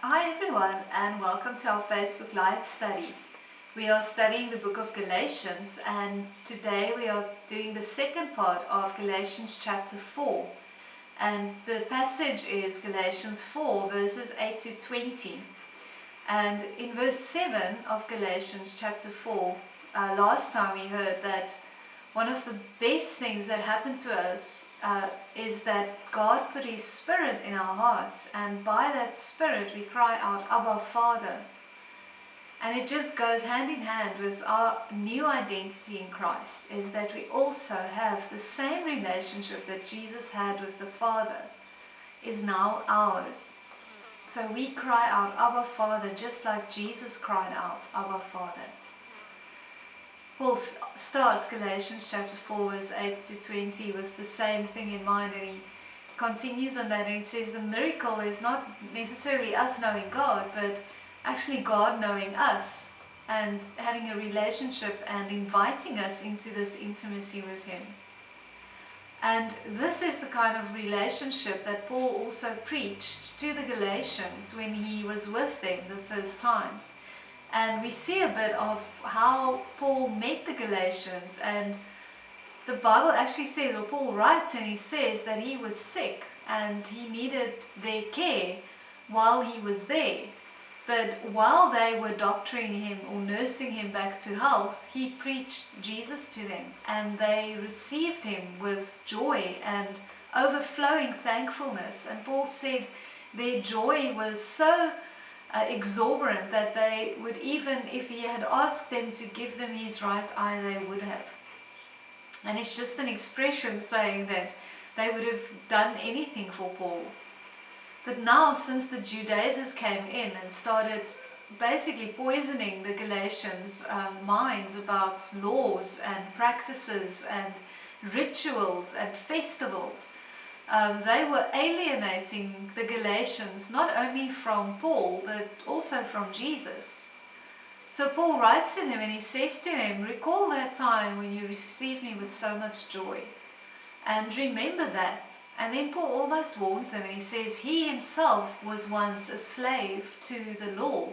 Hi everyone, and welcome to our Facebook Live study. We are studying the book of Galatians, and today we are doing the second part of Galatians chapter 4. And the passage is Galatians 4 verses 8 to 20. And in verse 7 of Galatians chapter 4, last time we heard that one of the best things that happened to us is that God put His Spirit in our hearts, and by that Spirit we cry out, Abba, Father. And it just goes hand in hand with our new identity in Christ, is that we also have the same relationship that Jesus had with the Father is now ours. So we cry out, Abba, Father, just like Jesus cried out, Abba, Father. Paul starts Galatians chapter 4 verse 8 to 20 with the same thing in mind, and he continues on that, and he says the miracle is not necessarily us knowing God, but actually God knowing us and having a relationship and inviting us into this intimacy with Him. And this is the kind of relationship that Paul also preached to the Galatians when he was with them the first time. And we see a bit of how Paul met the Galatians, and the Bible actually says, or Paul writes and he says that he was sick and he needed their care while he was there. But while they were doctoring him or nursing him back to health, he preached Jesus to them, and they received him with joy and overflowing thankfulness. And Paul said their joy was so exorbitant that they would, even if he had asked them to give them his right eye, they would have. And it's just an expression saying that they would have done anything for Paul. But now, since the Judaizers came in and started basically poisoning the Galatians' minds about laws and practices and rituals and festivals, they were alienating the Galatians not only from Paul but also from Jesus. So Paul writes to them and he says to them, recall that time when you received me with so much joy, and remember that. And then Paul almost warns them and he says he himself was once a slave to the law,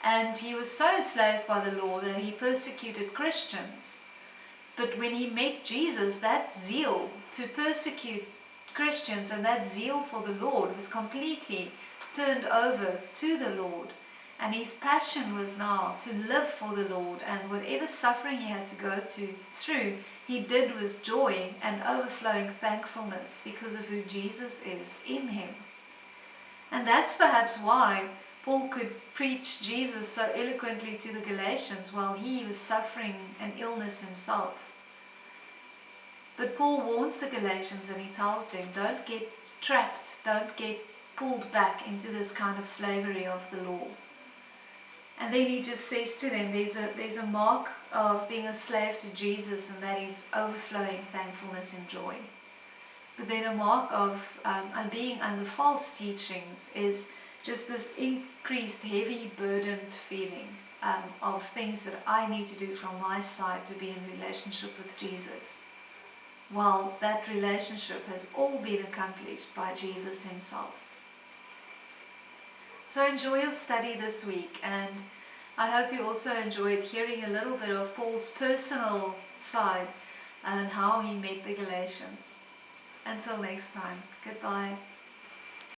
and he was so enslaved by the law that he persecuted Christians. But when he met Jesus, that zeal to persecute Christians and that zeal for the Lord was completely turned over to the Lord, and his passion was now to live for the Lord, and whatever suffering he had to go through, he did with joy and overflowing thankfulness because of who Jesus is in him. And that's perhaps why Paul could preach Jesus so eloquently to the Galatians while he was suffering an illness himself. But Paul warns the Galatians and he tells them, don't get trapped, don't get pulled back into this kind of slavery of the law. And then he just says to them, there's a mark of being a slave to Jesus, and that is overflowing thankfulness and joy. But then a mark of being under false teachings is just this increased heavy burdened feeling of things that I need to do from my side to be in relationship with Jesus, while that relationship has all been accomplished by Jesus himself. So enjoy your study this week, and I hope you also enjoyed hearing a little bit of Paul's personal side and how he met the Galatians. Until next time, goodbye.